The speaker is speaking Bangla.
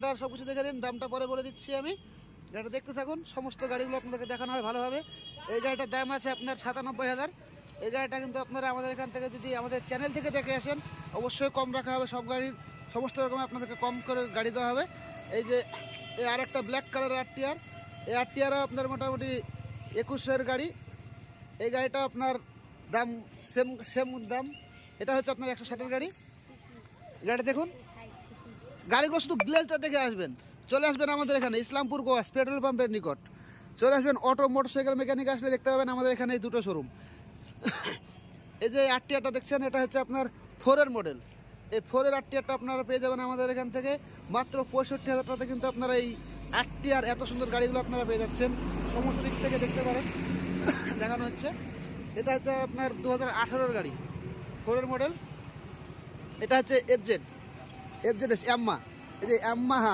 গাড়িটার সব কিছু দেখে নিন, দামটা পরে বলে দিচ্ছি আমি। গাড়িটা দেখতে থাকুন, সমস্ত গাড়িগুলো আপনাদেরকে দেখানো হয় ভালোভাবে। এই গাড়িটার দাম আছে আপনার 97,000। এই গাড়িটা কিন্তু আপনারা আমাদের এখান থেকে যদি আমাদের চ্যানেল থেকে দেখে আসেন অবশ্যই কম রাখা হবে। সব গাড়ির সমস্ত রকম আপনাদেরকে কম করে গাড়ি দেওয়া হবে। এই যে আর একটা ব্ল্যাক কালারের আরটিআর, এই আরটিআরও আপনার মোটামুটি 2100-এর গাড়ি। এই গাড়িটা আপনার দাম সেম দাম। এটা হচ্ছে আপনার 160-এর গাড়ি। গাড়ি দেখুন, গাড়িগুলো শুধু গ্লেজটা দেখে আসবেন। চলে আসবেন আমাদের এখানে ইসলামপুর গোয়াস পেট্রোল পাম্পের নিকট। চলে আসবেন, অটো মোটরসাইকেল মেকানিক আসলে দেখতে পাবেন আমাদের এখানে এই দুটো শোরুম। এই যে আরটিআরটা দেখছেন, এটা হচ্ছে আপনার 4-এর মডেল। এই 4-এর আরটিআরটা আপনারা পেয়ে যাবেন আমাদের এখান থেকে মাত্র 65,000 টাকাতে। কিন্তু আপনারা এই আরটিআর এত সুন্দর গাড়িগুলো আপনারা পেয়ে যাচ্ছেন। সমস্ত দিক থেকে দেখতে পারেন, দেখানো হচ্ছে। এটা হচ্ছে আপনার 2018-এর গাড়ি, 4-এর মডেল। এটা হচ্ছে এফজেড এস ইয়াম্মা। এই যে ইয়াম্মাহা